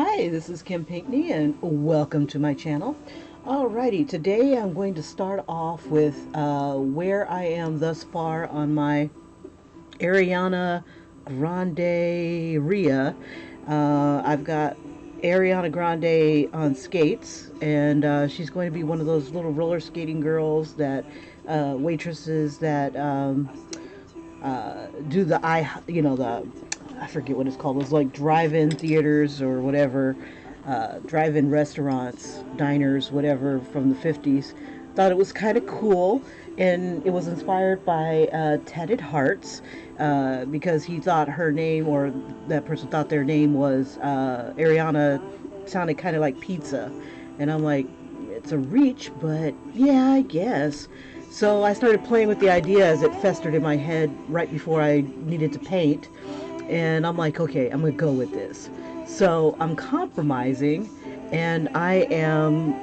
Hi, this is Kim Pinkney and welcome to my channel. Alrighty, today I'm going to start off with where I am thus far on my Ariana Granderia. I've got Ariana Grande on skates, and she's going to be one of those little roller skating girls that waitresses that do the I forget what it's called. It's like drive-in theaters or whatever, drive-in restaurants, diners, whatever from the 50s. Thought it was kind of cool, and it was inspired by Tatted Hearts because he thought her name, or that person thought their name was Ariana, sounded kind of like pizza, and I'm like, it's a reach, but yeah, I guess. So I started playing with the idea as it festered in my head right before I needed to paint. And I'm like, okay, I'm going to go with this. So I'm compromising, and I am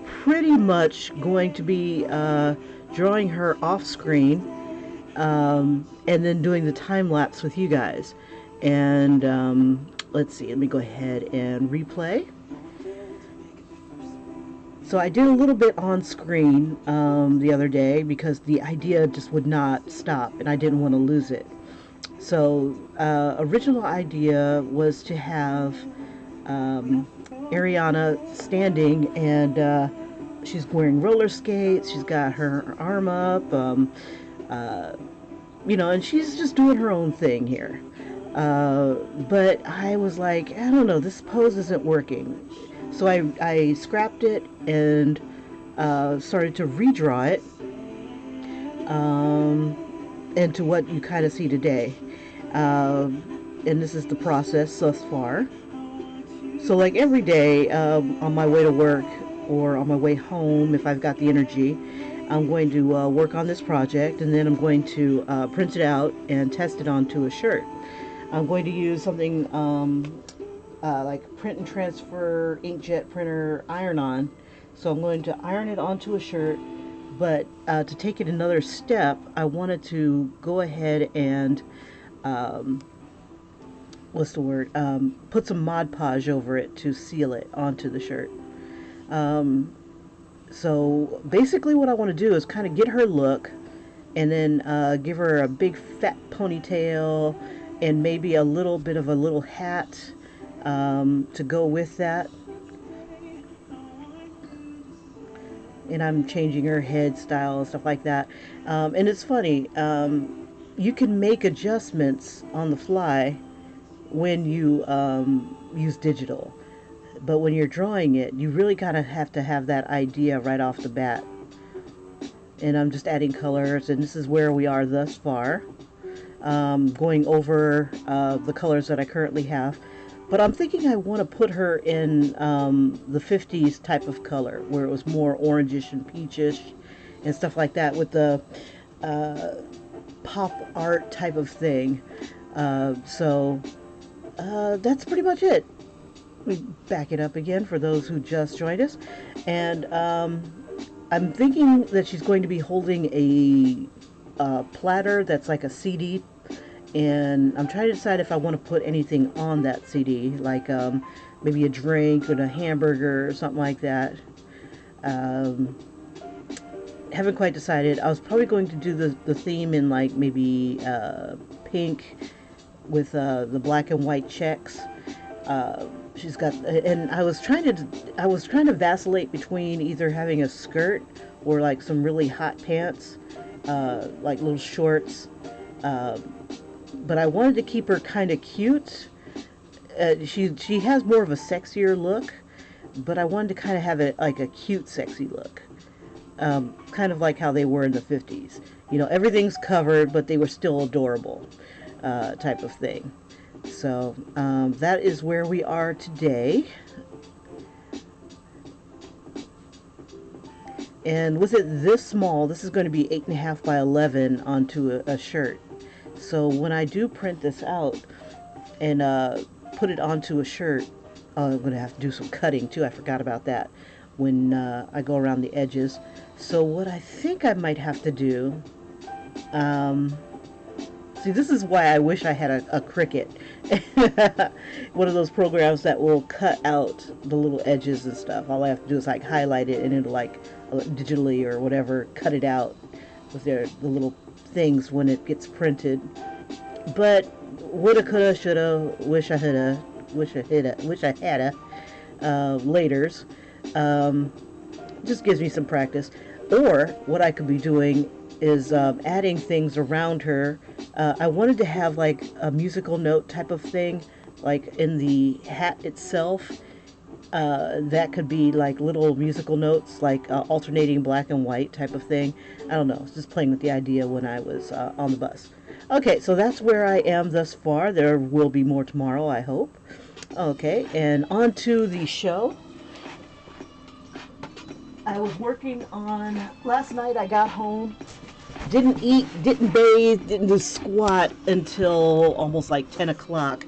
pretty much going to be drawing her off screen and then doing the time lapse with you guys. And let's see, let me go ahead and replay. So I did a little bit on screen the other day because the idea just would not stop and I didn't want to lose it. So original idea was to have Ariana standing, and she's wearing roller skates. She's got her arm up, and she's just doing her own thing here. But I was like, I don't know, this pose isn't working. So I scrapped it and started to redraw it into what you kind of see today. And this is the process thus far. So like every day on my way to work or on my way home, if I've got the energy, I'm going to work on this project, and then I'm going to print it out and test it onto a shirt. I'm going to use something like print and transfer inkjet printer iron-on. So I'm going to iron it onto a shirt, but to take it another step, I wanted to go ahead and put some Mod Podge over it to seal it onto the shirt. So basically what I want to do is kind of get her look, and then give her a big fat ponytail and maybe a little bit of a little hat to go with that. And I'm changing her head style and stuff like that. And it's funny, you can make adjustments on the fly when you use digital, but when you're drawing it, you really kind of have to have that idea right off the bat. And I'm just adding colors, and this is where we are thus far, going over the colors that I currently have. But I'm thinking I want to put her in the 50s type of color, where it was more orangish and peachish and stuff like that, with the pop art type of thing. So that's pretty much it. Let me back it up again for those who just joined us. And I'm thinking that she's going to be holding a platter that's like a CD, and I'm trying to decide if I want to put anything on that CD, like maybe a drink and a hamburger or something like that. Haven't quite decided. I was probably going to do the theme in like maybe pink with the black and white checks. She's got, and I was trying to vacillate between either having a skirt or like some really hot pants, like little shorts. But I wanted to keep her kind of cute. She has more of a sexier look, but I wanted to kind of have it like a cute, sexy look. Kind of like how they were in the 50s. You know, everything's covered, but they were still adorable, type of thing. So that is where we are today. And with it this small, this is going to be 8.5 by 11 onto a shirt. So when I do print this out and put it onto a shirt, I'm going to have to do some cutting too. I forgot about that when I go around the edges. So what I think I might have to do, See, this is why I wish I had a Cricut. One of those programs that will cut out the little edges and stuff. All I have to do is like highlight it and it'll like digitally or whatever cut it out with the little things when it gets printed. But woulda, coulda, shoulda, wish I hadda, laters. Just gives me some practice. Or what I could be doing is adding things around her. I wanted to have like a musical note type of thing, like in the hat itself. That could be like little musical notes, like alternating black and white type of thing. I don't know. I was just playing with the idea when I was on the bus. Okay, so that's where I am thus far. There will be more tomorrow, I hope. Okay, and on to the show. I was working on, last night I got home, didn't eat, didn't bathe, didn't do squat until almost like 10 o'clock.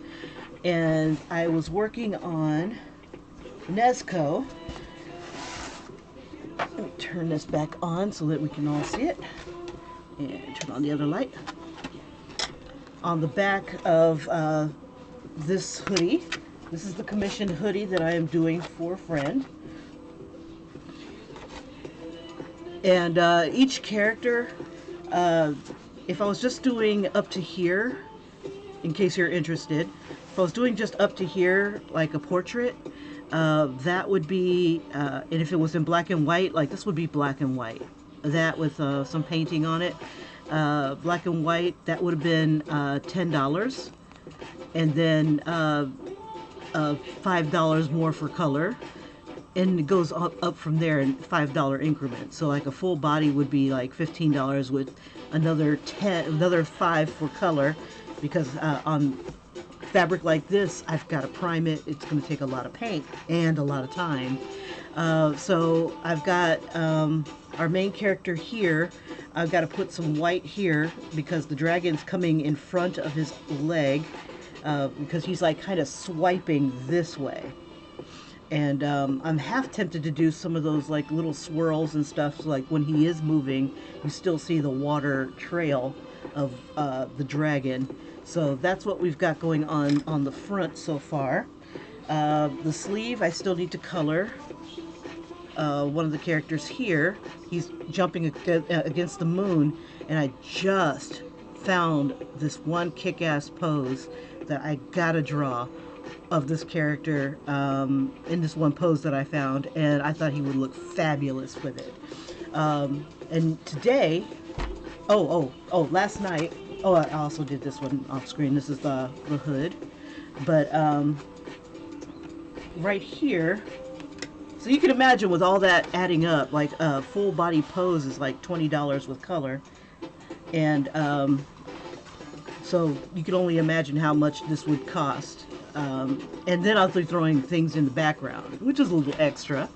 And I was working on Nezuko. Let me turn this back on so that we can all see it. And turn on the other light. On the back of this hoodie. This is the commissioned hoodie that I am doing for a friend. And each character, if I was just doing up to here, in case you're interested, if I was doing just up to here, like a portrait, that would be, and if it was in black and white, like this would be black and white. That with some painting on it. Black and white, that would have been $10. And then $5 more for color. And it goes up from there in $5 increments. So like a full body would be like $15 with another $5 for color, because on fabric like this, I've got to prime it. It's going to take a lot of paint and a lot of time. So I've got our main character here. I've got to put some white here because the dragon's coming in front of his leg, because he's like kind of swiping this way. And I'm half tempted to do some of those like little swirls and stuff, so like when he is moving, you still see the water trail of the dragon. So that's what we've got going on the front so far. The sleeve, I still need to color. One of the characters here, he's jumping against the moon, and I just found this one kick-ass pose that I gotta draw of this character in this one pose that I found, and I thought he would look fabulous with it. And today, last night, I also did this one off screen. This is the hood, but right here, so you can imagine with all that adding up, like a full body pose is like $20 with color, and so you can only imagine how much this would cost. And then I'll be throwing things in the background, which is a little extra.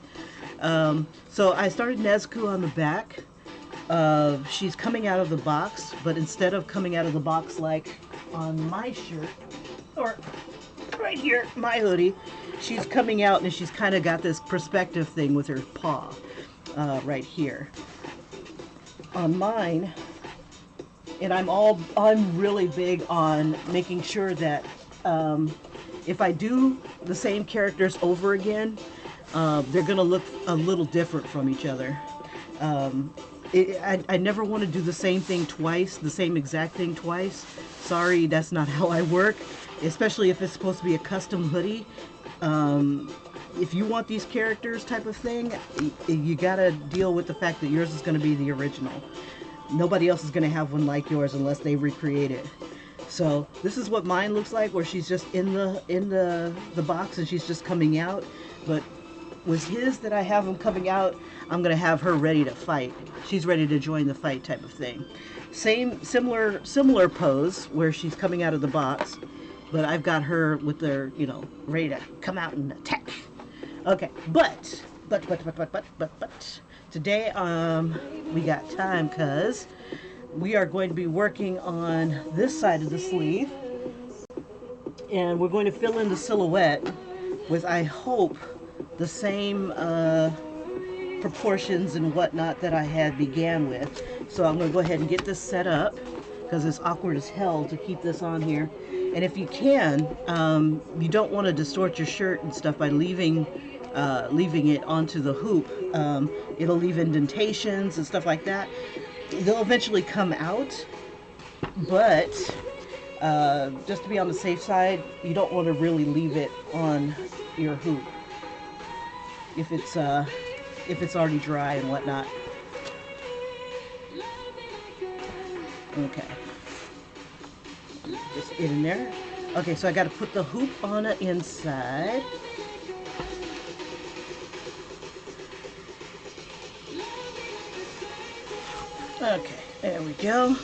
So I started Nezuko on the back. She's coming out of the box, but instead of coming out of the box like on my shirt, or right here, my hoodie, she's coming out and she's kind of got this perspective thing with her paw right here. On mine, and I'm really big on making sure that if I do the same characters over again, they're gonna look a little different from each other. I never want to do the same thing twice, the same exact thing twice. Sorry, that's not how I work, especially if it's supposed to be a custom hoodie. If you want these characters type of thing, you gotta deal with the fact that yours is gonna be the original. Nobody else is gonna have one like yours unless they recreate it. So this is what mine looks like, where she's just in the box and she's just coming out. But with his that I have him coming out, I'm gonna have her ready to fight. She's ready to join the fight type of thing. Similar pose where she's coming out of the box, but I've got her with their, ready to come out and attack. Okay, but today we got time, cause we are going to be working on this side of the sleeve, and we're going to fill in the silhouette with, I hope, the same proportions and whatnot that I had began with. So I'm going to go ahead and get this set up, because it's awkward as hell to keep this on here. And if you can, you don't want to distort your shirt and stuff by leaving it onto the hoop. It'll leave indentations and stuff like that. They'll eventually come out, but just to be on the safe side, you don't want to really leave it on your hoop if it's already dry and whatnot. Okay, just get in there. Okay, so I got to put the hoop on the inside. Okay, there we go.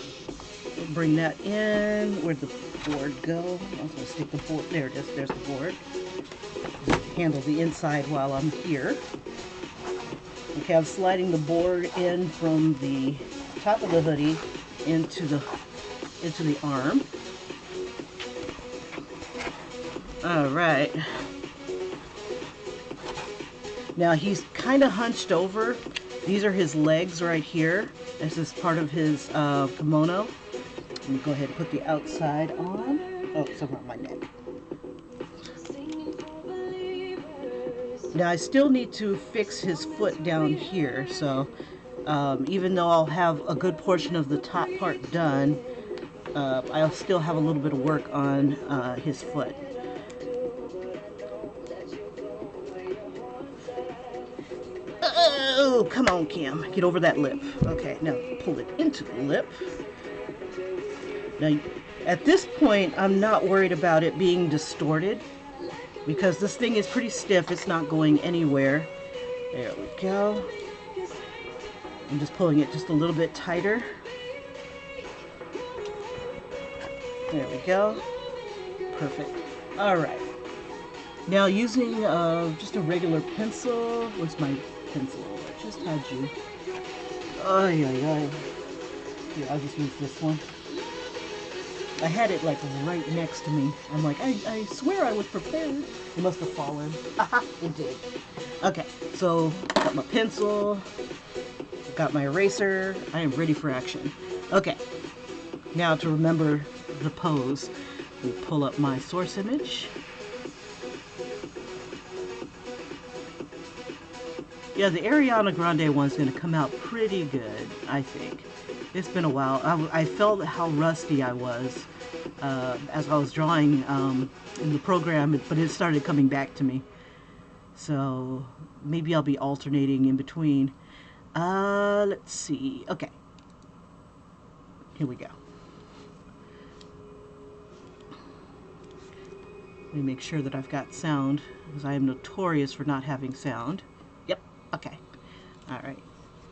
We'll bring that in. Where'd the board go? I was going to stick the board. There it is. There's the board. Handle the inside while I'm here. Okay, I'm sliding the board in from the top of the hoodie into the arm. All right. Now he's kind of hunched over. These are his legs right here. This is part of his kimono. Let me go ahead and put the outside on. Oh, it's over on my neck. Now I still need to fix his foot down here, so even though I'll have a good portion of the top part done, I'll still have a little bit of work on his foot. Oh, come on, Kim. Get over that lip. Okay, now pull it into the lip. Now, at this point, I'm not worried about it being distorted because this thing is pretty stiff. It's not going anywhere. There we go. I'm just pulling it just a little bit tighter. There we go. Perfect. All right. Now, using just a regular pencil. Where's my pencil? I just had you. Oh, yeah. Here, I'll just use this one. I had it like right next to me. I'm like, I swear I was prepared. It must have fallen. Aha, it did. Okay, so got my pencil, got my eraser. I am ready for action. Okay, now to remember the pose, we pull up my source image. Yeah, the Ariana Grande one's going to come out pretty good, I think. It's been a while. I felt how rusty I was as I was drawing in the program, but it started coming back to me. So maybe I'll be alternating in between. Let's see. Okay. Here we go. Let me make sure that I've got sound, because I am notorious for not having sound. Yep. Okay. All right.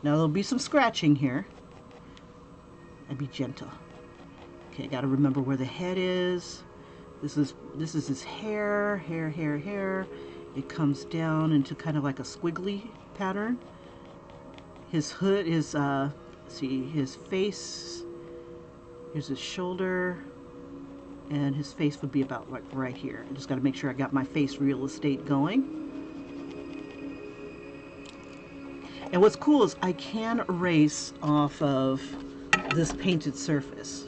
Now there'll be some scratching here. And be gentle. Okay, got to remember where the head is. This is his hair. It comes down into kind of like a squiggly pattern. His hood is see, his face. Here's his shoulder, and his face would be about like right here. I just got to make sure I got my face real estate going. And what's cool is I can erase off of this painted surface.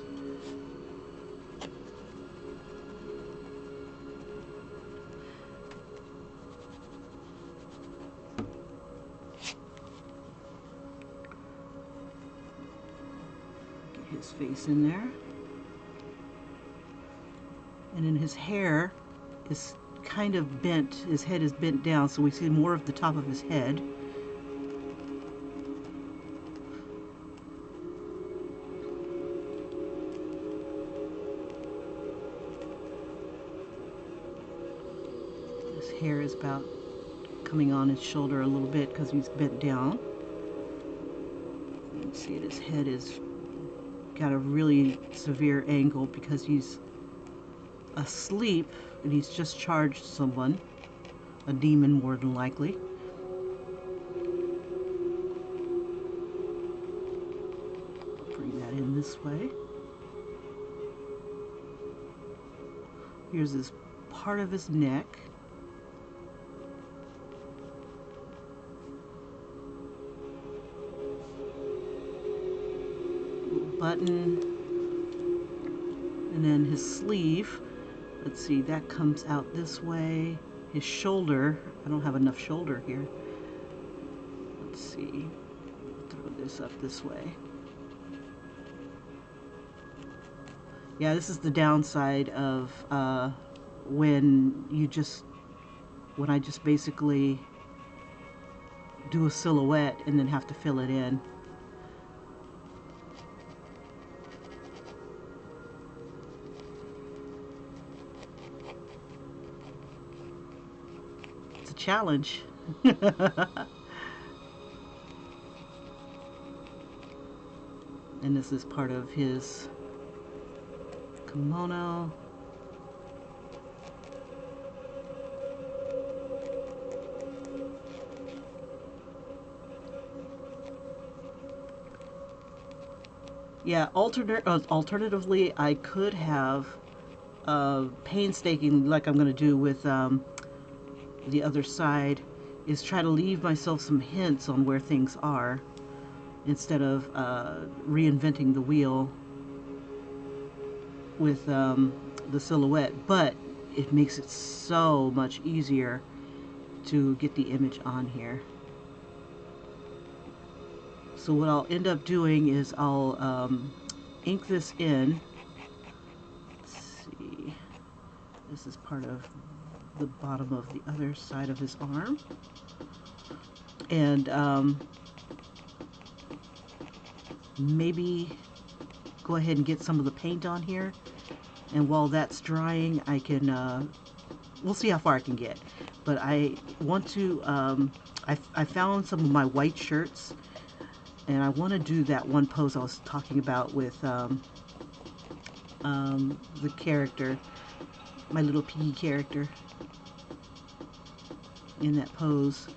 Get his face in there. And then his hair is kind of bent. His head is bent down, so we see more of the top of his head. Hair is about coming on his shoulder a little bit because he's bent down. You can see his head is got a really severe angle because he's asleep and he's just charged someone, a demon more than likely. Bring that in this way. Here's this part of his neck. Button, And then his sleeve, let's see, that comes out this way. His shoulder, I don't have enough shoulder here. Let's see, throw this up this way. Yeah, this is the downside of when I just basically do a silhouette and then have to fill it in. It's a challenge. And this is part of his kimono. Yeah, alternatively, I could have painstaking, like I'm going to do with the other side, is try to leave myself some hints on where things are instead of reinventing the wheel with the silhouette. But it makes it so much easier to get the image on here. So what I'll end up doing is I'll ink this in. Let's see. This is part of the bottom of the other side of his arm. And maybe go ahead and get some of the paint on here. And while that's drying, I can, we'll see how far I can get. But I want to, I found some of my white shirts. And I want to do that one pose I was talking about with the character, my little piggy character, in that pose.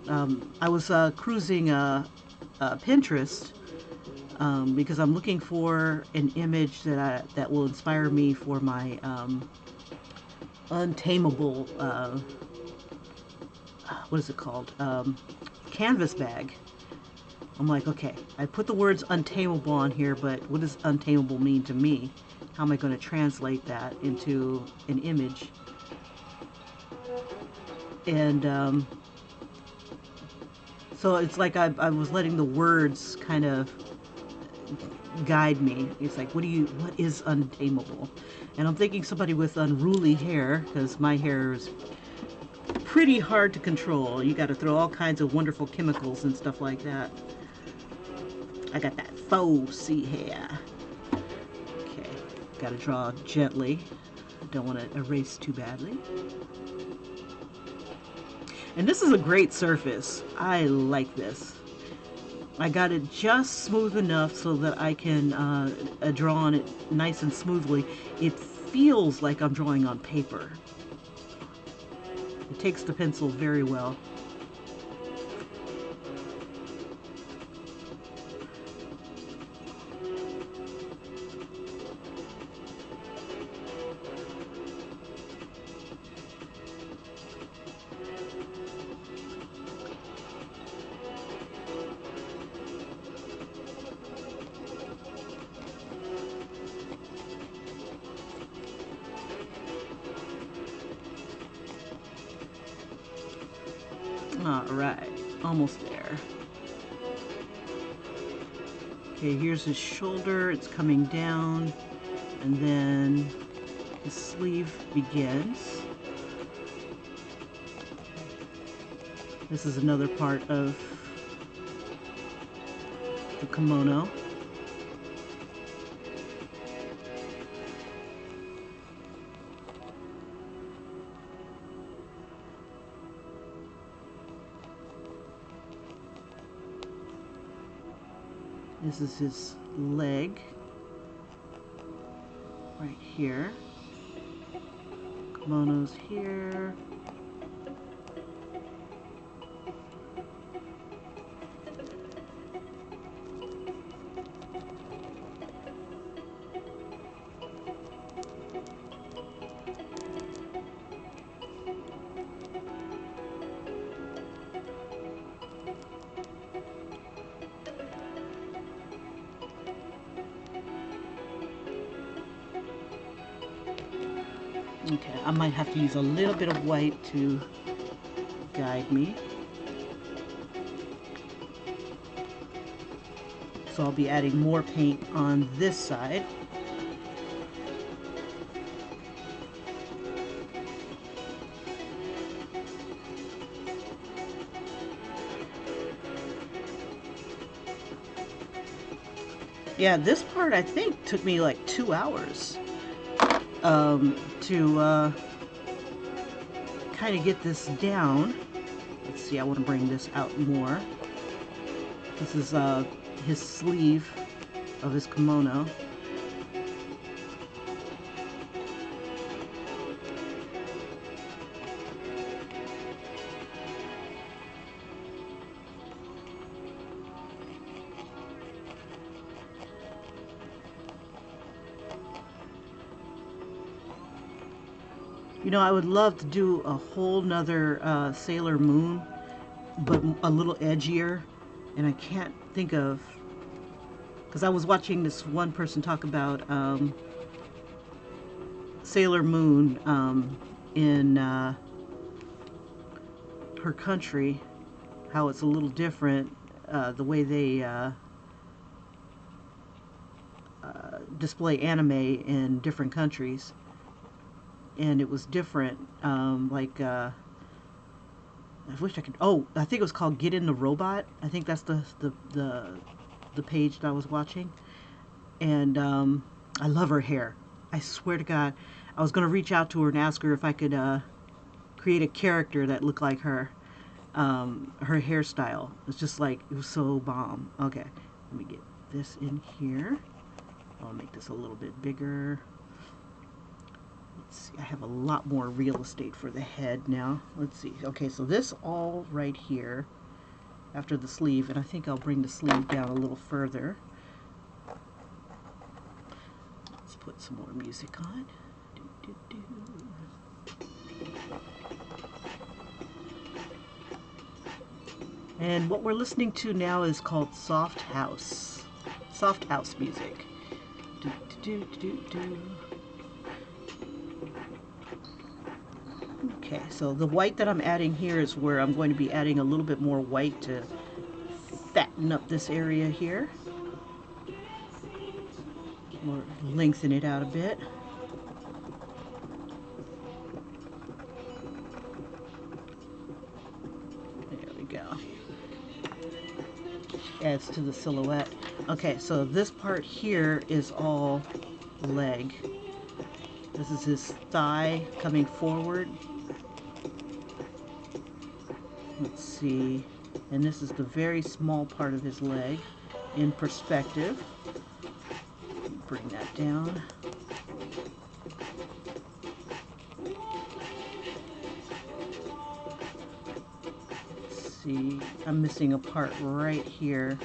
I was cruising Pinterest because I'm looking for an image that will inspire me for my untamable, what is it called? Canvas bag. I'm like, okay, I put the words untamable on here, but what does untamable mean to me? How am I going to translate that into an image? And so it's like I was letting the words kind of guide me. It's like, what is untamable? And I'm thinking somebody with unruly hair, because my hair is pretty hard to control. You got to throw all kinds of wonderful chemicals and stuff like that. I got that faux sea hair. Okay, gotta draw gently. Don't want to erase too badly. And this is a great surface. I like this. I got it just smooth enough so that I can draw on it nice and smoothly. It feels like I'm drawing on paper. It takes the pencil very well. Alright, almost there. Okay, here's his shoulder, it's coming down, and then his sleeve begins. This is another part of the kimono. This is his leg, right here. Kimono's here. Okay, I might have to use a little bit of white to guide me. So I'll be adding more paint on this side. Yeah, this part I think took me like 2 hours to kind of get this down. Let's see, I want to bring this out more. This is his sleeve of his kimono. You know, I would love to do a whole nother Sailor Moon, but a little edgier, and I can't think of, because I was watching this one person talk about Sailor Moon in her country, how it's a little different, the way they display anime in different countries. And it was different, I wish I could, oh, I think it was called Get in the Robot. I think that's the page that I was watching. And I love her hair. I swear to God, I was going to reach out to her and ask her if I could create a character that looked like her. Her hairstyle. It's just like, it was so bomb. Okay, let me get this in here. I'll make this a little bit bigger. Let's see, I have a lot more real estate for the head now. Let's see. Okay, so this all right here after the sleeve, and I think I'll bring the sleeve down a little further. Let's put some more music on. And what we're listening to now is called Soft House. Soft House music. Okay, so the white that I'm adding here is where I'm going to be adding a little bit more white to fatten up this area here. Or lengthen it out a bit. There we go. Adds to the silhouette. Okay, so this part here is all leg. This is his thigh coming forward. Let's see. And this is the very small part of his leg in perspective. Bring that down. Let's see. I'm missing a part right here.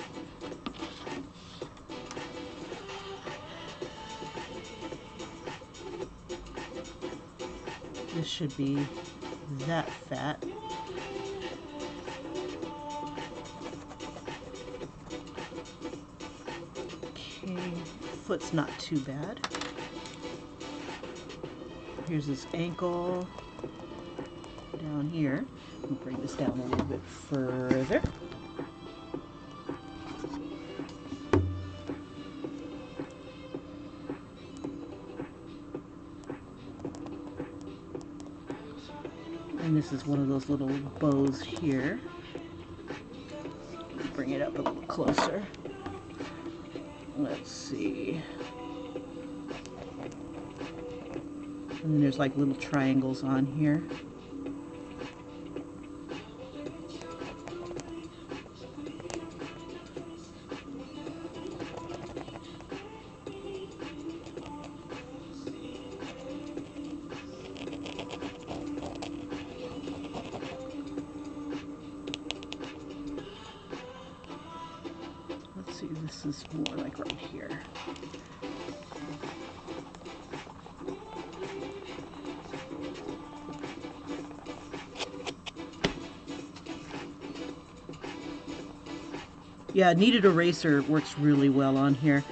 This should be that fat. Okay, foot's not too bad. Here's his ankle down here. I'll bring this down a little bit further. And this is one of those little bows here. Bring it up a little closer. Let's see. And then there's like little triangles on here. This is more like right here. Yeah, kneaded eraser works really well on here.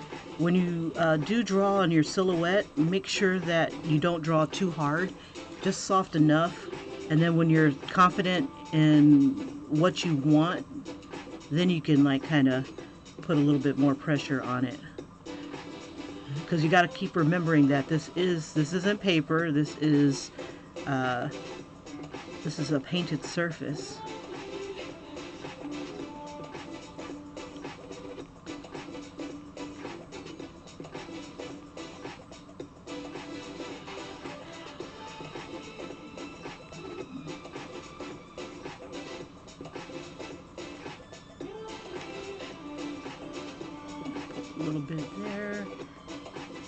when you do draw on your silhouette, make sure that you don't draw too hard, just soft enough. And then when you're confident in what you want, then you can like kind of put a little bit more pressure on it. Because you got to keep remembering that this isn't paper. This is a painted surface. A little bit there.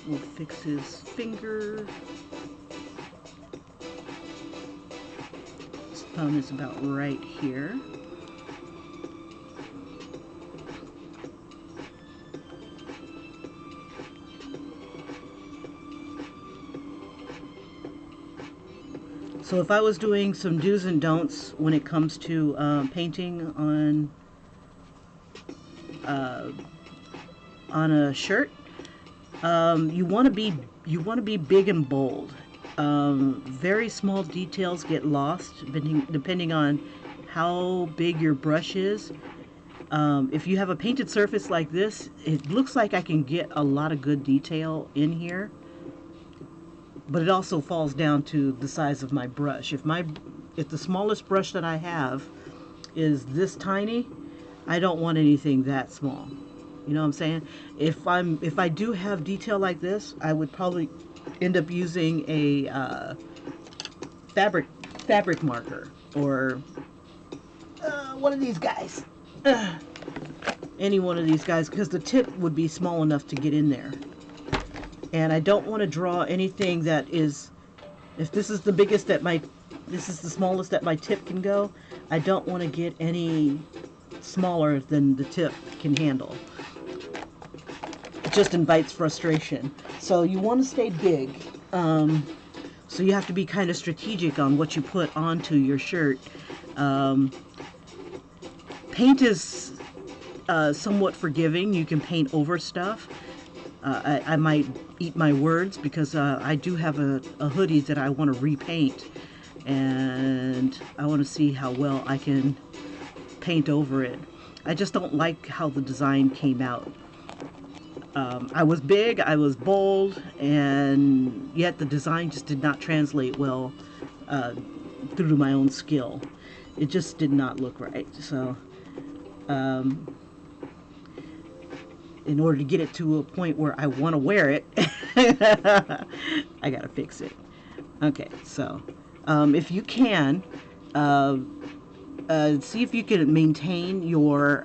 We'll fix his finger. His thumb is about right here. So if I was doing some do's and don'ts when it comes to painting on a shirt, you want to be big and bold. Very small details get lost depending on how big your brush is. If you have a painted surface like this, it looks like I can get a lot of good detail in here, but it also falls down to the size of my brush. If the smallest brush that I have is this tiny, I don't want anything that small. You know what I'm saying? If I do have detail like this, I would probably end up using a fabric marker, or one of these guys. Any one of these guys, because the tip would be small enough to get in there. And I don't want to draw anything that is, if this is the biggest that this is the smallest that my tip can go, I don't want to get any smaller than the tip can handle. It just invites frustration. So you want to stay big. So you have to be kind of strategic on what you put onto your shirt. Paint is somewhat forgiving. You can paint over stuff. I might eat my words because I do have a hoodie that I want to repaint, and I want to see how well I can paint over it. I just don't like how the design came out. I was big, I was bold, and yet the design just did not translate well through to my own skill. It just did not look right. So in order to get it to a point where I want to wear it, I gotta fix it. Okay, so if you can, see if you can maintain your,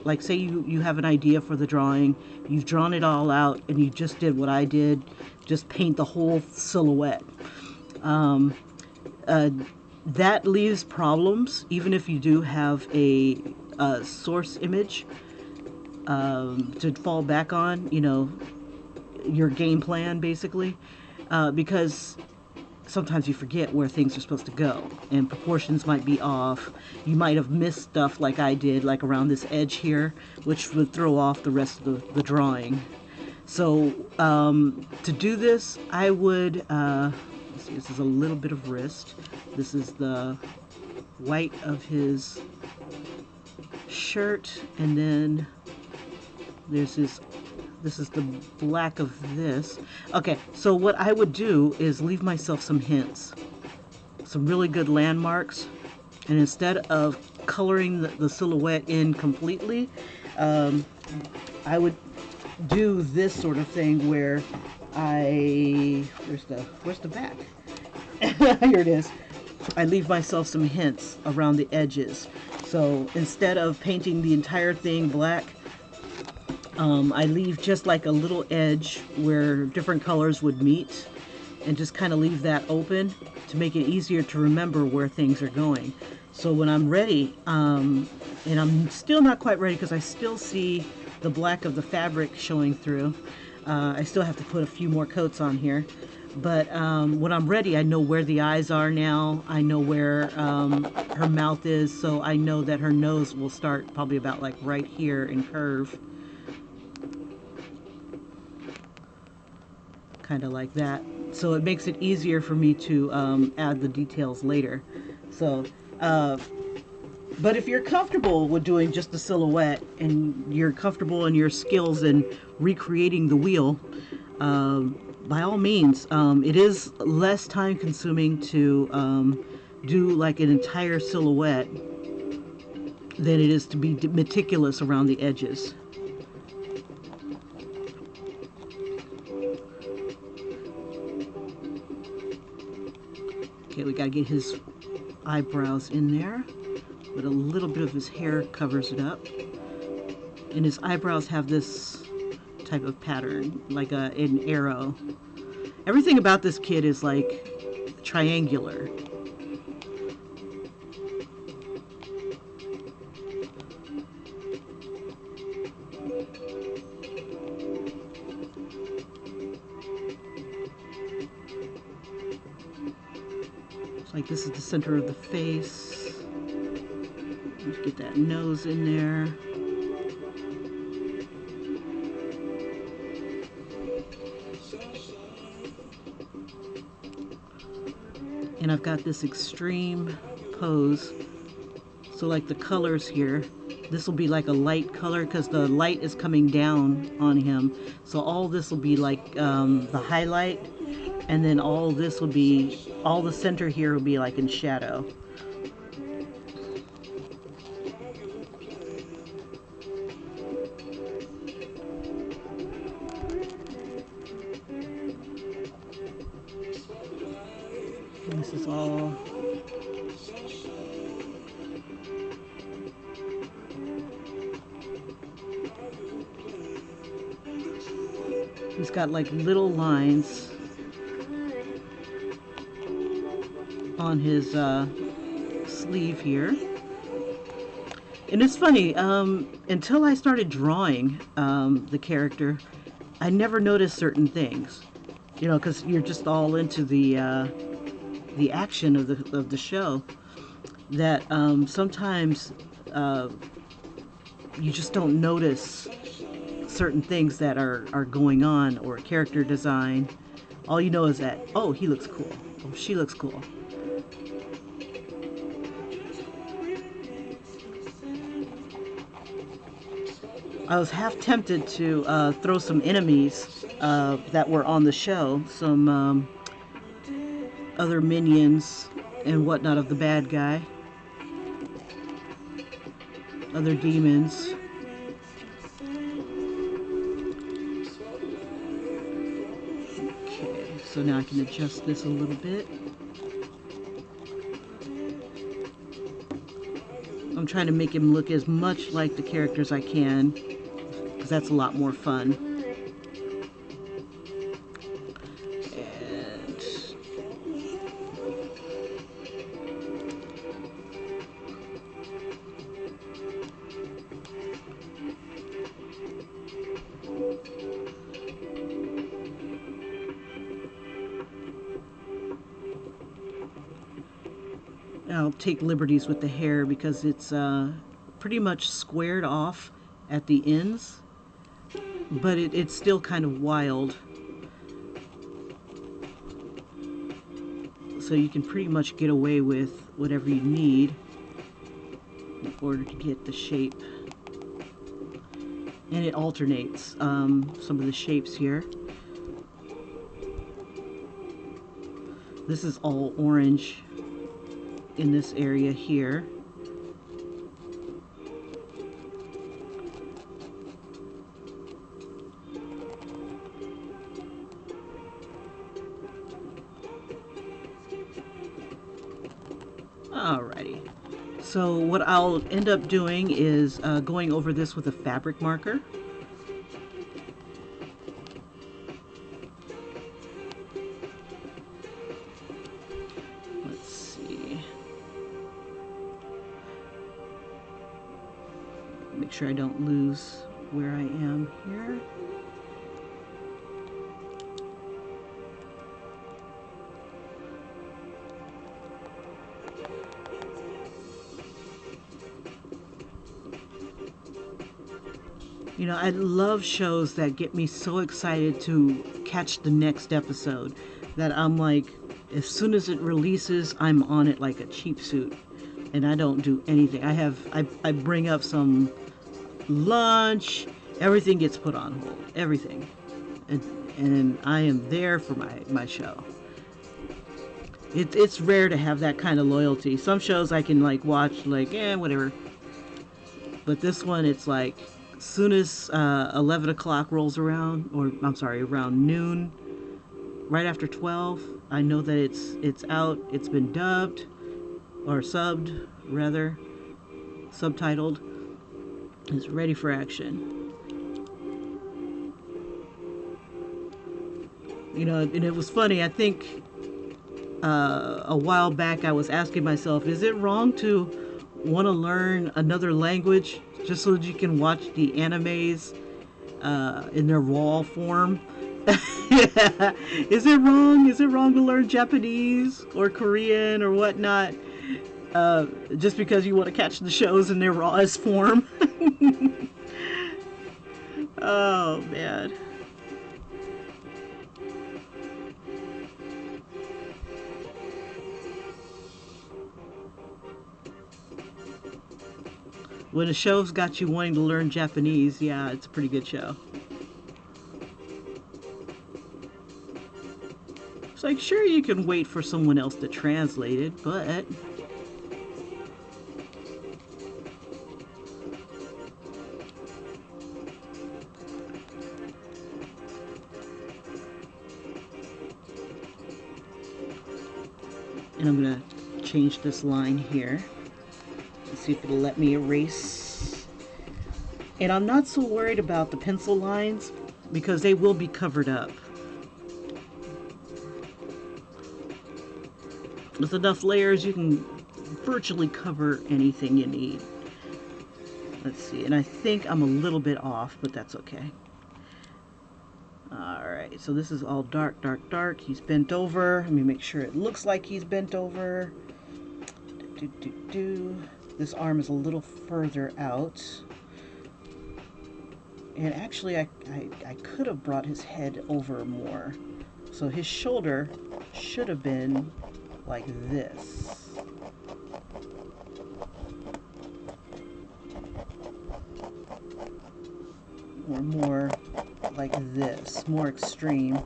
like say you have an idea for the drawing, you've drawn it all out, and you just did what I did, just paint the whole silhouette. That leaves problems, even if you do have a source image to fall back on, you know, your game plan basically, because sometimes you forget where things are supposed to go, and proportions might be off. You might have missed stuff like I did, like around this edge here, which would throw off the rest of the drawing. So to do this, I would, let's see, this is a little bit of wrist. This is the white of his shirt, and then there's this is the black of this. Okay, so what I would do is leave myself some hints, some really good landmarks, and instead of coloring the silhouette in completely, I would do this sort of thing where where's the back? Here it is. I leave myself some hints around the edges. So instead of painting the entire thing black, I leave just like a little edge where different colors would meet, and just kind of leave that open to make it easier to remember where things are going. So when I'm ready, and I'm still not quite ready because I still see the black of the fabric showing through. I still have to put a few more coats on here. But when I'm ready, I know where the eyes are now. I know where her mouth is, so I know that her nose will start probably about like right here and curve. kind of like that. So it makes it easier for me to add the details later. So, but if you're comfortable with doing just the silhouette and you're comfortable in your skills in recreating the wheel, by all means, it is less time consuming to do like an entire silhouette than it is to be meticulous around the edges. Okay, we gotta get his eyebrows in there, but a little bit of his hair covers it up. And his eyebrows have this type of pattern, like an arrow. Everything about this kid is like triangular. It's like this is the center of the face. Let's get that nose in there. And I've got this extreme pose. So like the colors here, this will be like a light color because the light is coming down on him. So all this will be like the highlight, and then all this will be, all the center here will be like in shadow. And this is all he's got like little lines on his sleeve here. And it's funny, until I started drawing the character, I never noticed certain things, you know, because you're just all into the action of the show. That sometimes you just don't notice certain things that are going on, or character design. All you know is that, oh, he looks cool, oh, she looks cool. I was half tempted to throw some enemies that were on the show, some other minions and whatnot of the bad guy, other demons. Okay, so now I can adjust this a little bit. I'm trying to make him look as much like the characters I can, because that's a lot more fun. And I'll take liberties with the hair because it's pretty much squared off at the ends, but it's still kind of wild. So you can pretty much get away with whatever you need in order to get the shape. And it alternates some of the shapes here. This is all orange in this area here. Alrighty. So what I'll end up doing is going over this with a fabric marker. Let's see. Make sure I don't lose where I am here. You know, I love shows that get me so excited to catch the next episode that I'm like, as soon as it releases, I'm on it like a cheap suit. And I don't do anything. I bring up some lunch, everything gets put on hold. Everything. And, and I am there for my show. It's rare to have that kind of loyalty. Some shows I can like watch like, whatever. But this one, it's like, as soon as 11 o'clock rolls around, or I'm sorry, around noon, right after 12, I know that it's out, it's been dubbed, or subbed, rather, subtitled, it's ready for action. You know, and it was funny, I think a while back I was asking myself, is it wrong to want to learn another language just so that you can watch the animes in their raw form? Is it wrong? Is it wrong to learn Japanese or Korean or whatnot just because you want to catch the shows in their rawest form? Oh man. When a show's got you wanting to learn Japanese, yeah, it's a pretty good show. It's like, sure, you can wait for someone else to translate it, but and I'm gonna change this line here. Let's see if it'll let me erase. And I'm not so worried about the pencil lines because they will be covered up. With enough layers, you can virtually cover anything you need. Let's see, and I think I'm a little bit off, but that's okay. Alright, so this is all dark, dark, dark. He's bent over. Let me make sure it looks like he's bent over. This arm is a little further out. And actually, I could have brought his head over more. So his shoulder should have been like this. Or more like this, more extreme.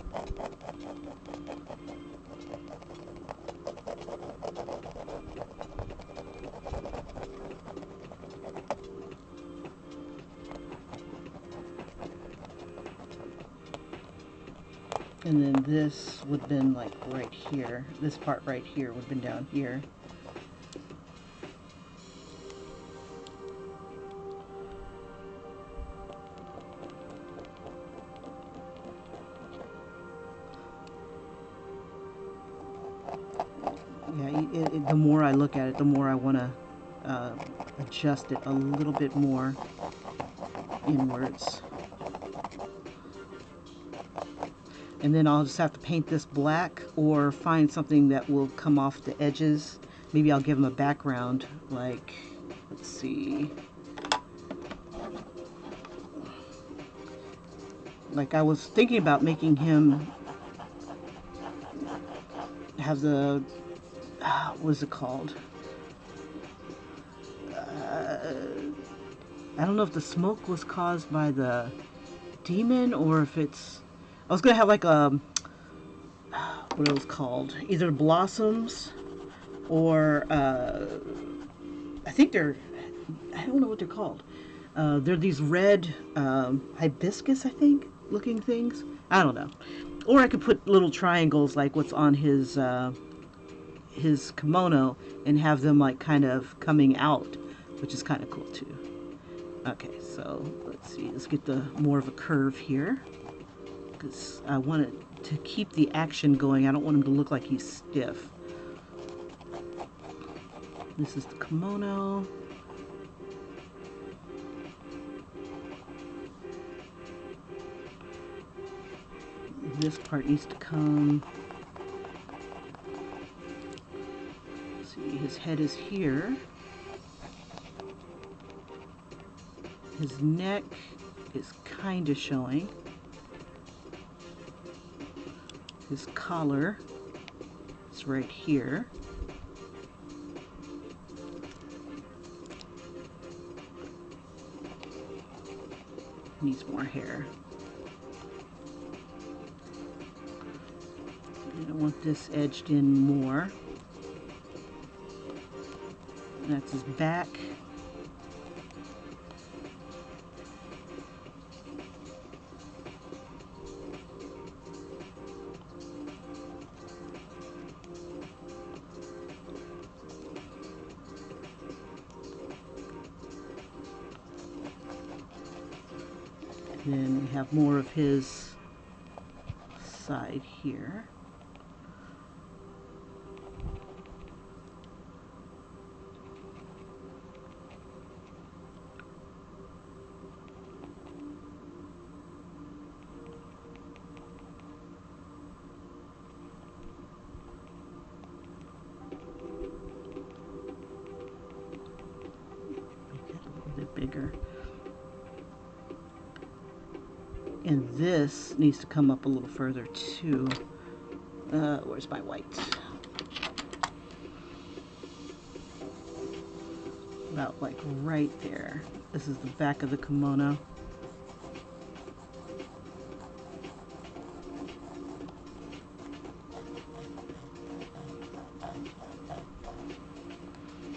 And then this would have been like right here. This part right here would have been down here. Yeah, the more I look at it, the more I want to adjust it a little bit more inwards. And then I'll just have to paint this black or find something that will come off the edges. Maybe I'll give him a background, like, let's see. Like, I was thinking about making him have the, what is it called? I don't know if the smoke was caused by the demon or if it's, I was going to have like a, what it was called, either blossoms or I think they're, I don't know what they're called. They're these red hibiscus, I think, looking things. I don't know. Or I could put little triangles like what's on his kimono and have them like kind of coming out, which is kind of cool too. Okay, so let's see. Let's get the more of a curve here because I want it to keep the action going. I don't want him to look like he's stiff. This is the kimono. This part needs to come. Let's see, his head is here. His neck is kind of showing. His collar is right here. Needs more hair. And I want this edged in more. That's his back. Then we have more of his side here. Make that a little bit bigger. And this needs to come up a little further too. Where's my white? About like right there. This is the back of the kimono.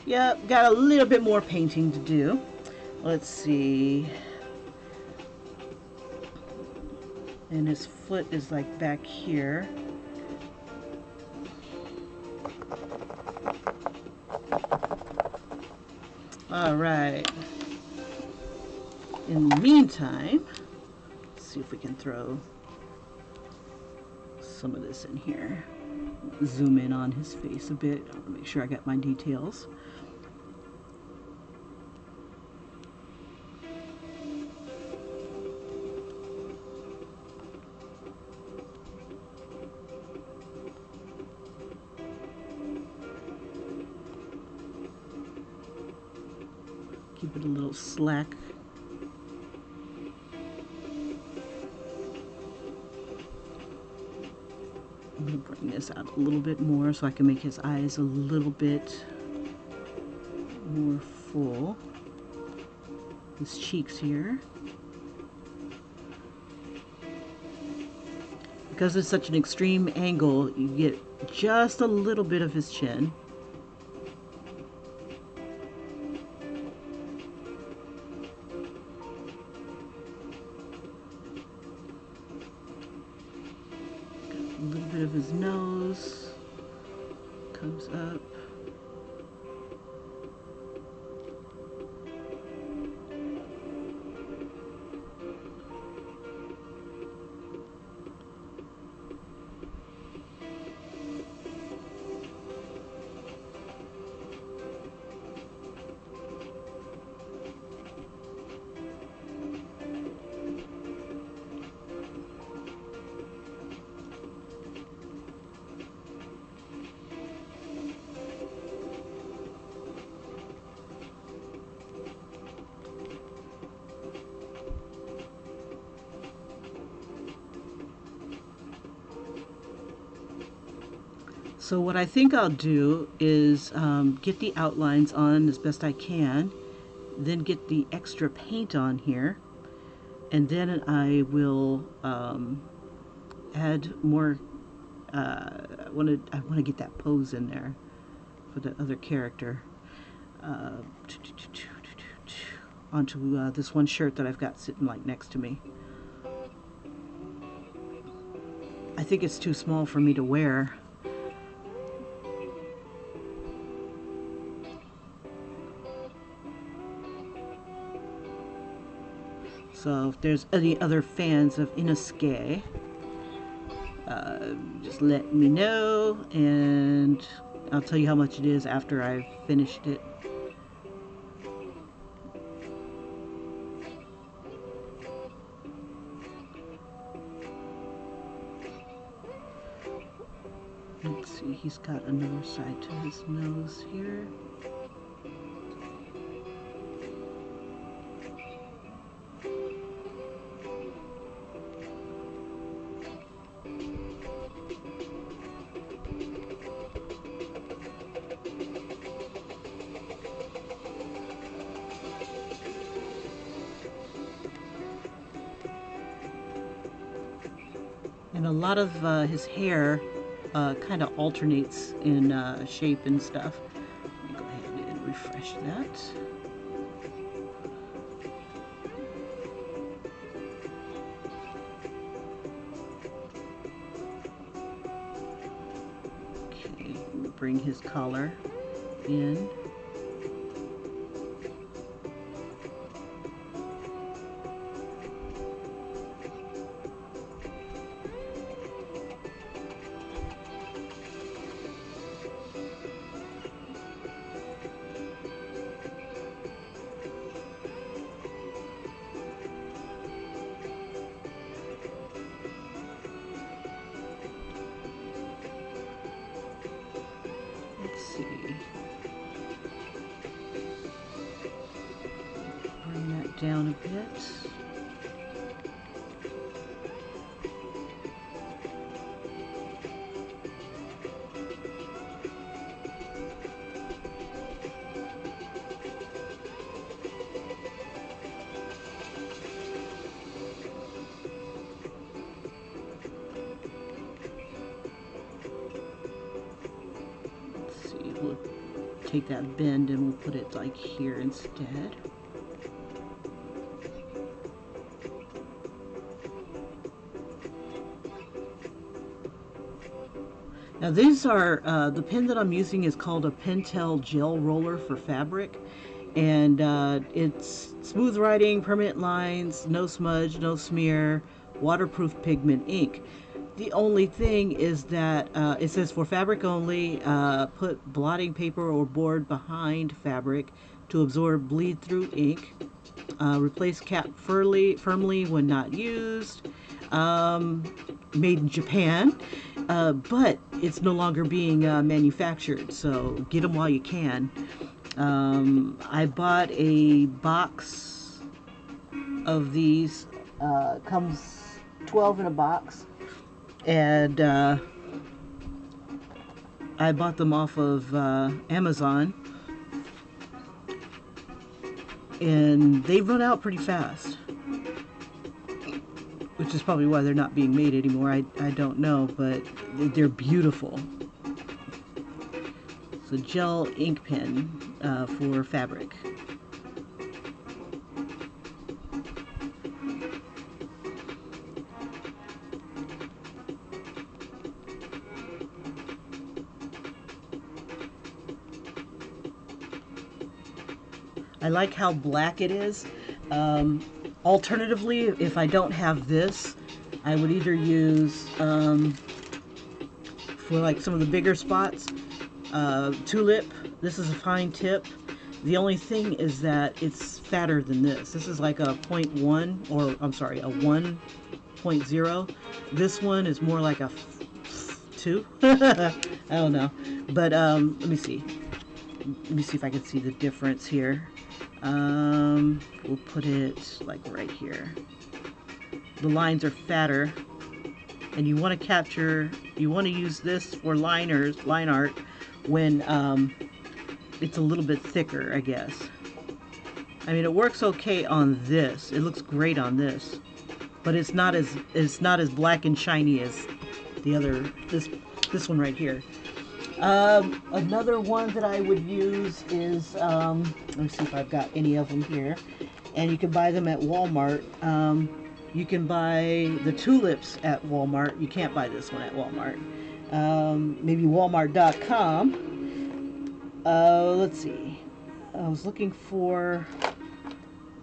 Yep, got a little bit more painting to do. Let's see. And his foot is like back here. All right. In the meantime, let's see if we can throw some of this in here. Zoom in on his face a bit. I want to make sure I got my details. Keep it a little slack. I'm going to bring this out a little bit more so I can make his eyes a little bit more full. His cheeks here. Because it's such an extreme angle, you get just a little bit of his chin. A little bit of his nose comes up. So what I think I'll do is get the outlines on as best I can, then get the extra paint on here, and then I will add more. I want to get that pose in there for the other character onto this one shirt that I've got sitting like next to me. I think it's too small for me to wear. So if there's any other fans of Inosuke, just let me know and I'll tell you how much it is after I've finished it. Let's see, he's got another side to his nose here. And a lot of his hair kind of alternates in shape and stuff. Let me go ahead and refresh that. Okay, bring his collar in. Let's see. Bring that down a bit. Let's see, we'll take that bend and we'll put it like here instead. Now these are, the pen that I'm using is called a Pentel Gel Roller for fabric. And it's smooth writing, permanent lines, no smudge, no smear, waterproof pigment ink. The only thing is that it says for fabric only, put blotting paper or board behind fabric to absorb bleed through ink. Replace cap firmly when not used. Made in Japan, but it's no longer being manufactured, so get them while you can. I bought a box of these, comes 12 in a box, and I bought them off of Amazon, and they run out pretty fast, which is probably why they're not being made anymore. I don't know, but they're beautiful. It's a gel ink pen for fabric. I like how black it is. Alternatively, if I don't have this, I would either use, for like some of the bigger spots, tulip. This is a fine tip. The only thing is that it's fatter than this. This is like a 0.1, or I'm sorry, a 1.0. This one is more like a 2. I don't know. But let me see. Let me see if I can see the difference here. We'll put it like right here. The lines are fatter, and you want to capture, you want to use this for line art when it's a little bit thicker, I guess. I mean, it works okay on this. It looks great on this, but it's not as black and shiny as the other, this one right here. Another one that I would use is, let me see if I've got any of them here, and you can buy them at Walmart. You can buy the tulips at Walmart. You can't buy this one at Walmart. Maybe walmart.com. Let's see. I was looking for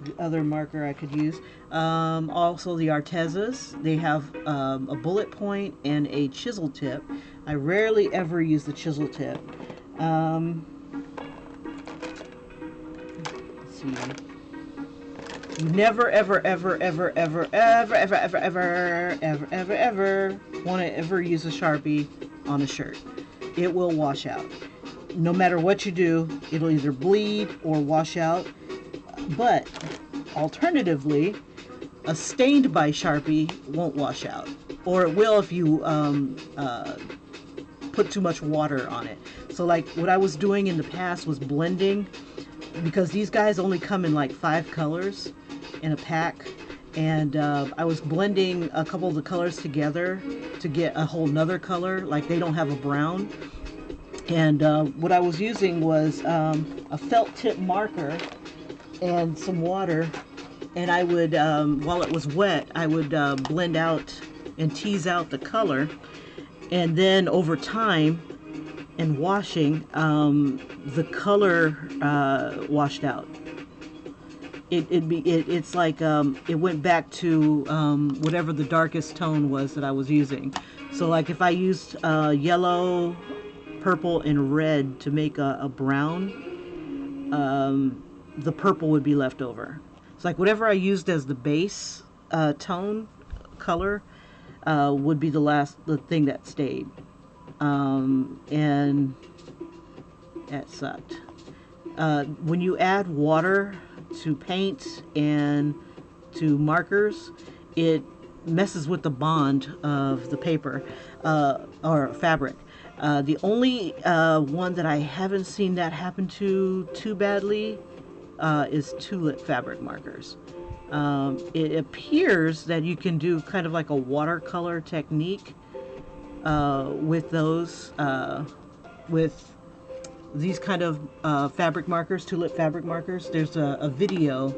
the other marker I could use. Also the Artezas. They have a bullet point and a chisel tip. I rarely ever use the chisel tip. Let's see. You never ever want to ever use a Sharpie on a shirt. It will wash out. No matter what you do, it'll either bleed or wash out. But alternatively, a stained by Sharpie won't wash out, or it will if you put too much water on it. So like what I was doing in the past was blending, because these guys only come in like 5 colors in a pack, and I was blending a couple of the colors together to get a whole nother color, like they don't have a brown. And what I was using was a felt tip marker and some water, and I would, while it was wet, I would blend out and tease out the color, and then over time and washing, the color washed out. It's like it went back to whatever the darkest tone was that I was using. So like if I used yellow, purple, and red to make a brown, the purple would be left over. It's like whatever I used as the base tone color would be the thing that stayed, and that sucked. When you add water to paint and to markers, it messes with the bond of the paper or fabric. The only one that I haven't seen that happen to too badly is tulip fabric markers. It appears that you can do kind of like a watercolor technique with those, with these kind of fabric markers, tulip fabric markers. There's a video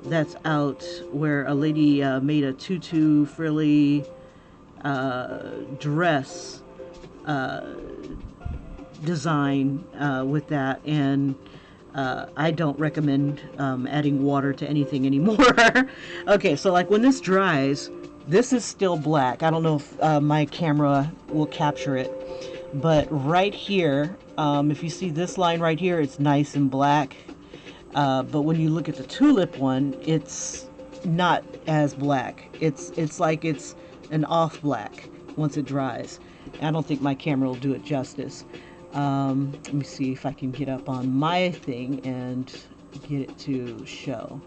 that's out where a lady made a tutu frilly dress design with that, and I don't recommend adding water to anything anymore. Okay, so like when this dries, this is still black. I don't know if my camera will capture it, but right here, if you see this line right here, it's nice and black. But when you look at the tulip one, it's not as black. It's like it's an off black once it dries. I don't think my camera will do it justice. Let me see if I can get up on my thing and get it to show.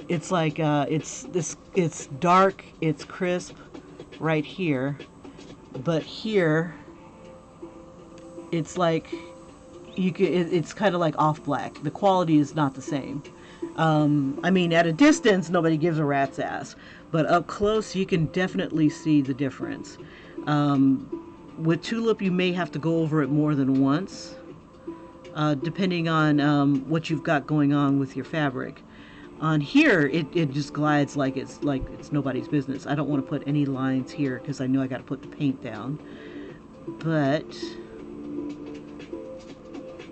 It's like it's dark, it's crisp right here, but here it's like it's kind of like off black. The quality is not the same. I mean, at a distance, nobody gives a rat's ass, but up close, you can definitely see the difference. With tulip, you may have to go over it more than once, depending on what you've got going on with your fabric. On here, it just glides like it's nobody's business. I don't want to put any lines here because I know I got to put the paint down. But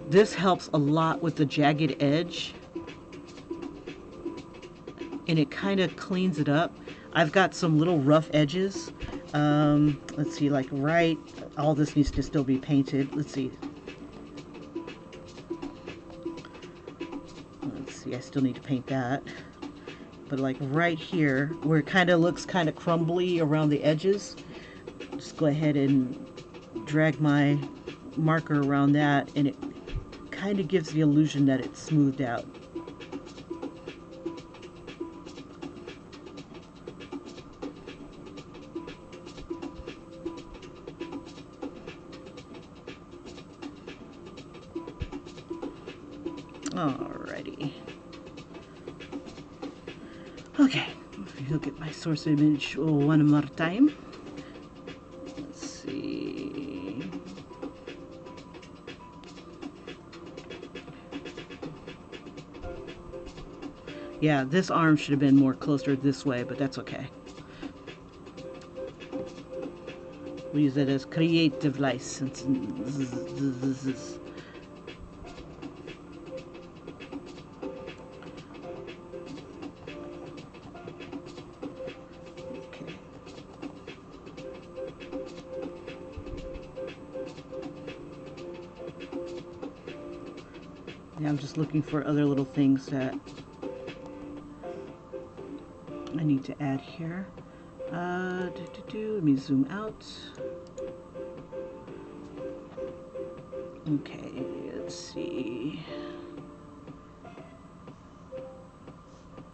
this helps a lot with the jagged edge, and it kind of cleans it up. I've got some little rough edges. Let's see, like all this needs to still be painted. Let's see, I still need to paint that. But like right here, where it kind of looks kind of crumbly around the edges, just go ahead and drag my marker around that, and it kind of gives the illusion that it's smoothed out. Alrighty. Okay, look at my source image one more time. Let's see. Yeah, this arm should have been more closer this way, but that's okay. We use it as creative license. Yeah, I'm just looking for other little things that I need to add here. Let me zoom out. Okay, let's see.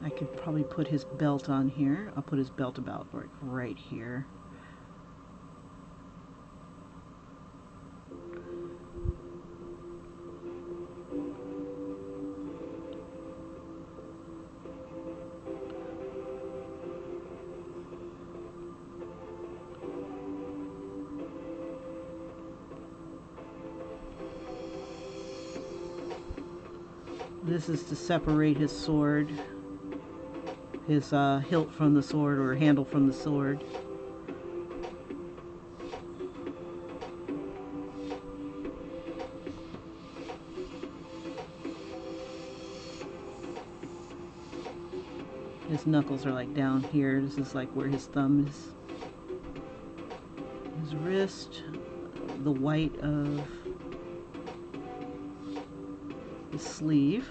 I could probably put his belt on here. I'll put his belt about right here. This is to separate his sword, his hilt from the sword, or handle from the sword. His knuckles are like down here. This is like where his thumb is. His wrist, the white of the sleeve.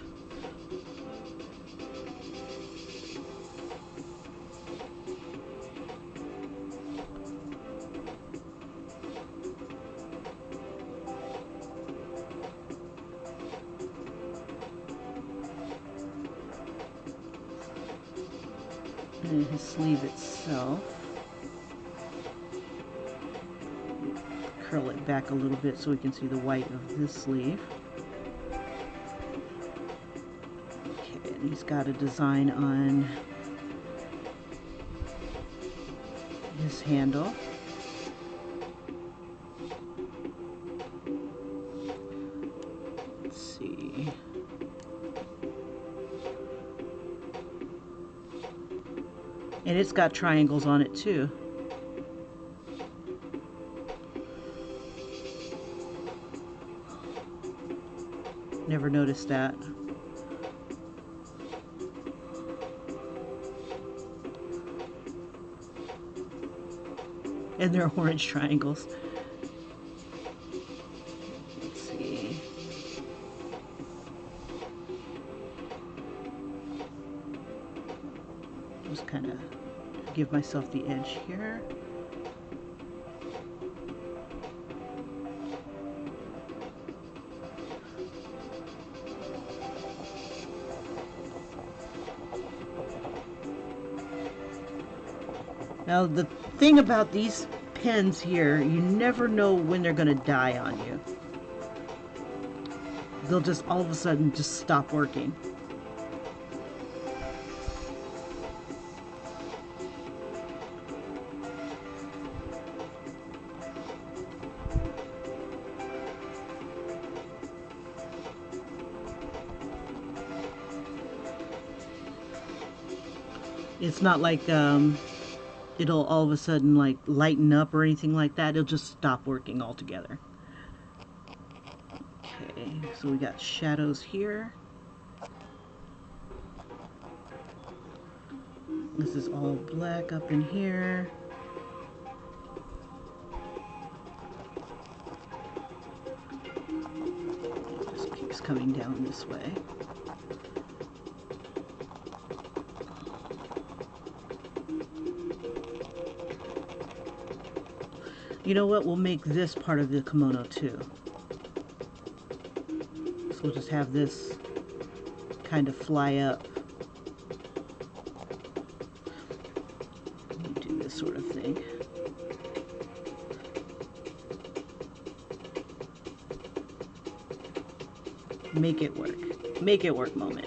And his sleeve itself. Curl it back a little bit so we can see the white of this sleeve. Okay, and he's got a design on his handle. Let's see. And it's got triangles on it too. Never noticed that. And they're orange triangles. Let's see. Just kind of give myself the edge here. Now the thing about these pens here, you never know when they're going to die on you. They'll just all of a sudden just stop working. It's not like it'll all of a sudden like lighten up or anything like that. It'll just stop working altogether. Okay, so we got shadows here. This is all black up in here. It just keeps coming down this way. You know what? We'll make this part of the kimono too. So we'll just have this kind of fly up. Let me do this sort of thing. Make it work. Make it work moment.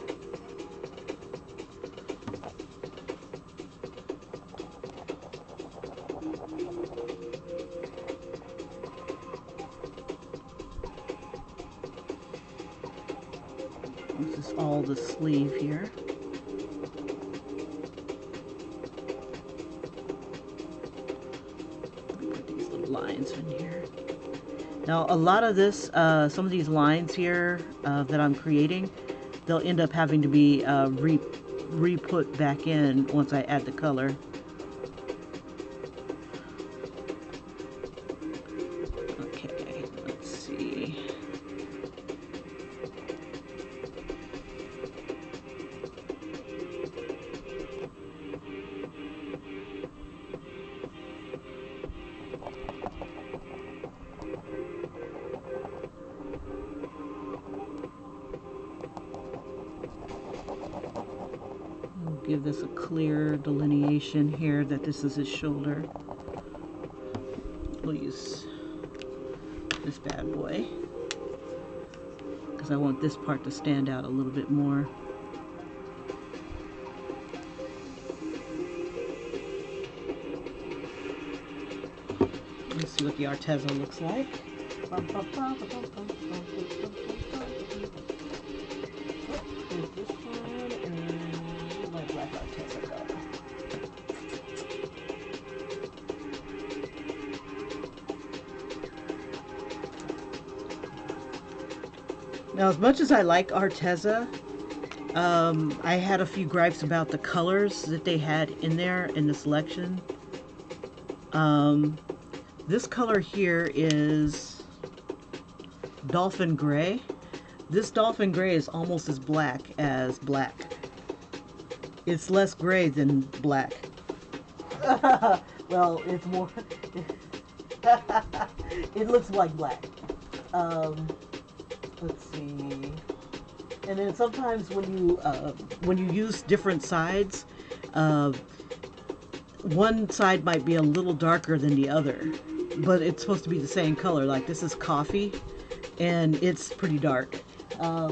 This is all the sleeve here. Put these little lines in here. Now a lot of this, some of these lines here that I'm creating, they'll end up having to be re-put back in once I add the color. Okay, let's see. Give this a clear delineation here that this is his shoulder. We'll use this bad boy because I want this part to stand out a little bit more. Let's see what the Arteza looks like. this one, and my black Arteza go. Now, as much as I like Arteza, I had a few gripes about the colors that they had in there in the selection. This color here is Dolphin Gray. This Dolphin Gray is almost as black as black. It's less gray than black. Well, it's more... it looks like black. Let's see. And then sometimes when you use different sides, one side might be a little darker than the other, but it's supposed to be the same color. Like this is coffee, and it's pretty dark. A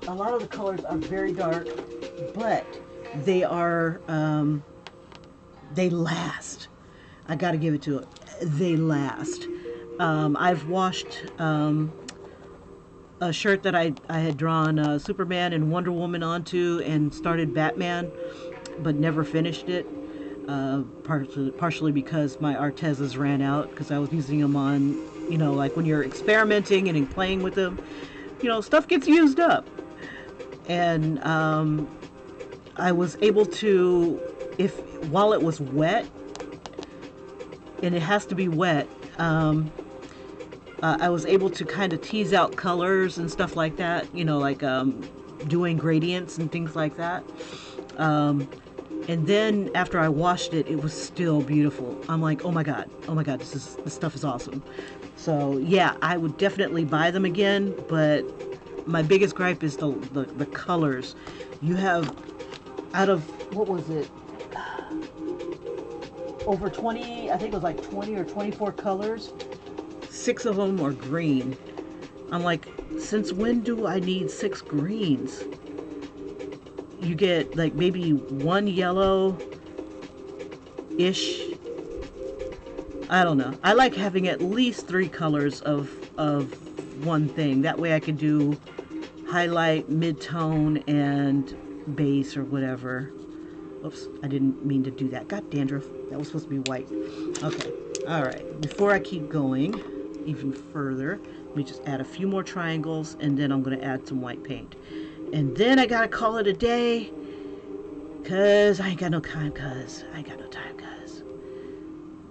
lot of the colors are very dark, but they are they last. I got to give it to it. They last. I've washed a shirt that I had drawn Superman and Wonder Woman onto and started Batman, but never finished it. Partially because my Artezas ran out because I was using them on, you know, like when you're experimenting and playing with them, you know, stuff gets used up. And I was able to, while it was wet, and it has to be wet, I was able to kind of tease out colors and stuff like that, you know, like doing gradients and things like that. And then after I washed it, it was still beautiful. I'm like, oh my god, this stuff is awesome. So yeah, I would definitely buy them again, but my biggest gripe is the colors. You have, out of, what was it? Over 20, I think it was like 20 or 24 colors. 6 of them are green. I'm like, since when do I need 6 greens? You get like maybe 1 yellow-ish. I don't know. I like having at least 3 colors of one thing. That way I can do highlight, mid-tone, and base or whatever. Oops, I didn't mean to do that. God, dandruff. That was supposed to be white. Okay. All right. Before I keep going even further, let me just add a few more triangles, and then I'm going to add some white paint. And then I got to call it a day, because I ain't got no time,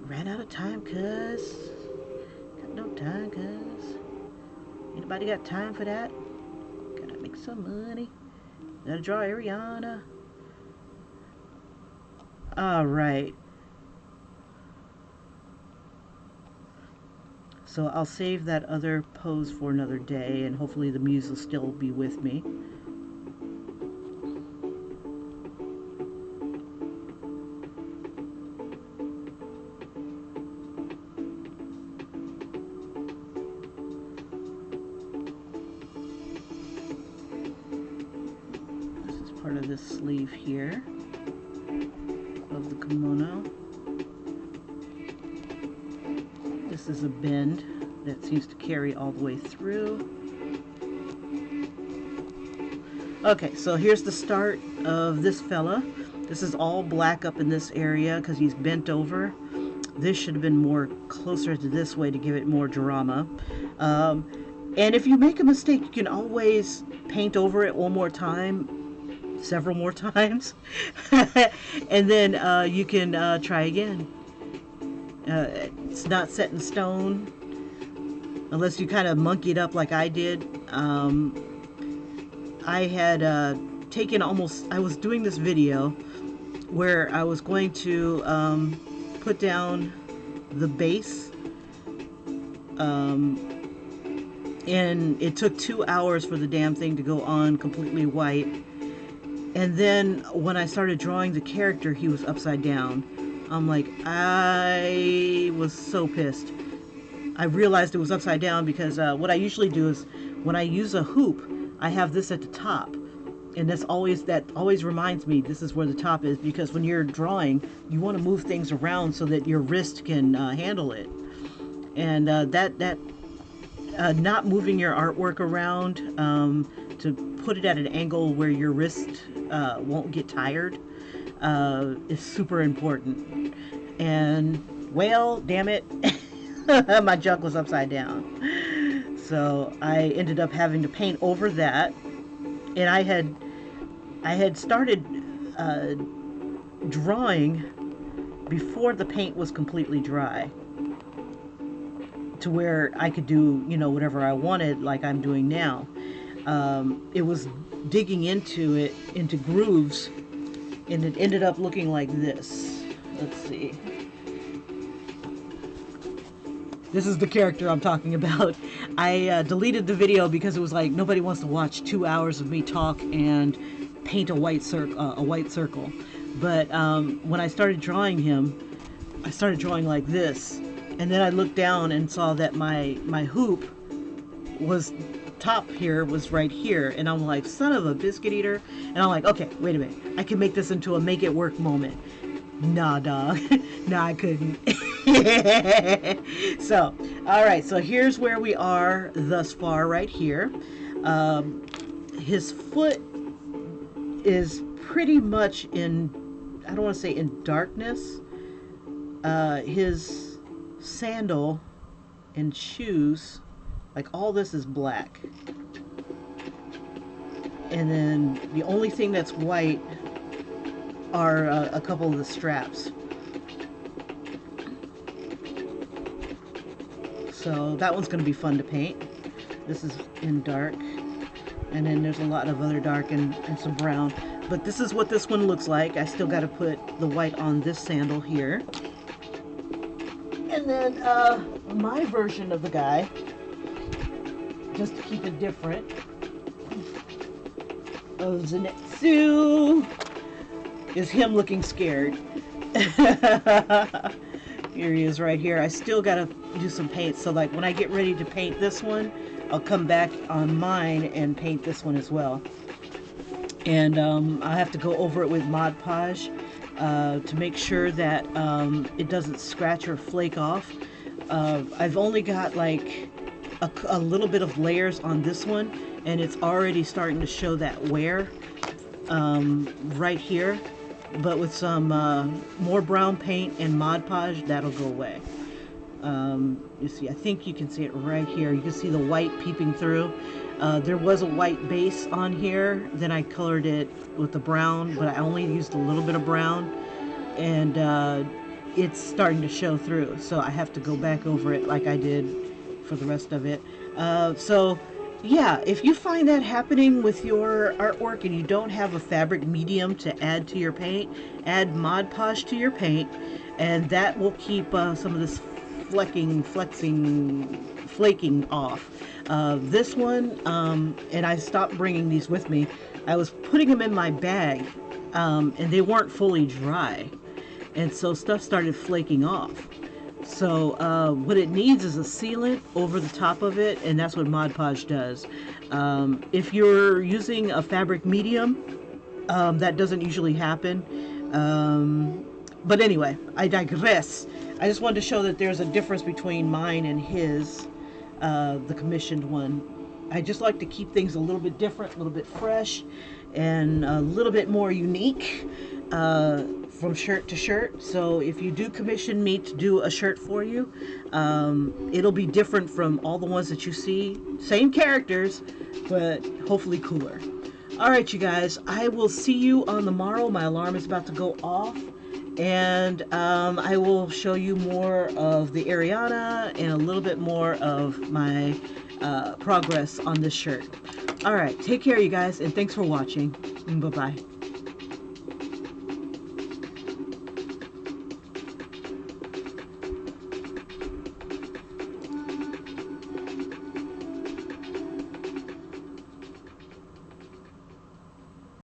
Ran out of time, cuz. Got no time, cuz. Anybody got time for that? Gotta make some money. Gotta draw Ariana. Alright. So I'll save that other pose for another day, and hopefully the muse will still be with me. This is part of this sleeve here of the kimono. This is a bend that seems to carry all the way through. Okay, so here's the start of this fella. This is all black up in this area because he's bent over. This should have been more closer to this way to give it more drama. And if you make a mistake, you can always paint over it one more time, several more times, and then you can try again. It's not set in stone unless you kind of monkey it up like I did. I had taken I was doing this video where I was going to put down the base, and it took 2 hours for the damn thing to go on completely white. And then when I started drawing the character, he was upside down. I'm like, I was so pissed. I realized it was upside down because what I usually do is when I use a hoop, I have this at the top. And that always reminds me this is where the top is, because when you're drawing, you want to move things around so that your wrist can handle it. And not moving your artwork around to put it at an angle where your wrist won't get tired is super important. And, well, damn it, my jug was upside down. So I ended up having to paint over that. And I had started drawing before the paint was completely dry, to where I could do, you know, whatever I wanted, like I'm doing now. It was digging into it, into grooves, and it ended up looking like this. Let's see. This is the character I'm talking about. I deleted the video because it was like, nobody wants to watch 2 hours of me talk and paint a white circle. But when I started drawing him, I started drawing like this. And then I looked down and saw that my hoop was, top here was right here. And I'm like, son of a biscuit eater. And I'm like, okay, wait a minute. I can make this into a make it work moment. Nah, dog. Nah, I couldn't. So, all right. So here's where we are thus far right here. His foot is pretty much in, I don't want to say in darkness. His sandal and shoes, like all this is black. And then the only thing that's white are a couple of the straps. So that one's going to be fun to paint. This is in dark. And then there's a lot of other dark and some brown. But this is what this one looks like. I still got to put the white on this sandal here. And then my version of the guy, just to keep it different, of Zenitsu, is him looking scared. Here he is right here. I still got to do some paint. So like when I get ready to paint this one, I'll come back on mine and paint this one as well. And I have to go over it with Mod Podge to make sure that it doesn't scratch or flake off. I've only got like a little bit of layers on this one, and it's already starting to show that wear right here. But with some more brown paint and Mod Podge, that'll go away. You see, I think you can see it right here. You can see the white peeping through. There was a white base on here. Then I colored it with the brown, but I only used a little bit of brown. And it's starting to show through. So I have to go back over it like I did for the rest of it. So yeah, if you find that happening with your artwork and you don't have a fabric medium to add to your paint, add Mod Podge to your paint, and that will keep some of this flaking off. This one, and I stopped bringing these with me. I was putting them in my bag, and they weren't fully dry, and so stuff started flaking off. So what it needs is a sealant over the top of it, and that's what Mod Podge does. If you're using a fabric medium, that doesn't usually happen. But anyway, I digress. I just wanted to show that there's a difference between mine and his, the commissioned one. I just like to keep things a little bit different, a little bit fresh, and a little bit more unique from shirt to shirt. So if you do commission me to do a shirt for you, it'll be different from all the ones that you see. Same characters, but hopefully cooler. All right, you guys, I will see you on the morrow. My alarm is about to go off. And I will show you more of the Ariana and a little bit more of my progress on this shirt. All right, take care, you guys, and thanks for watching. Bye-bye.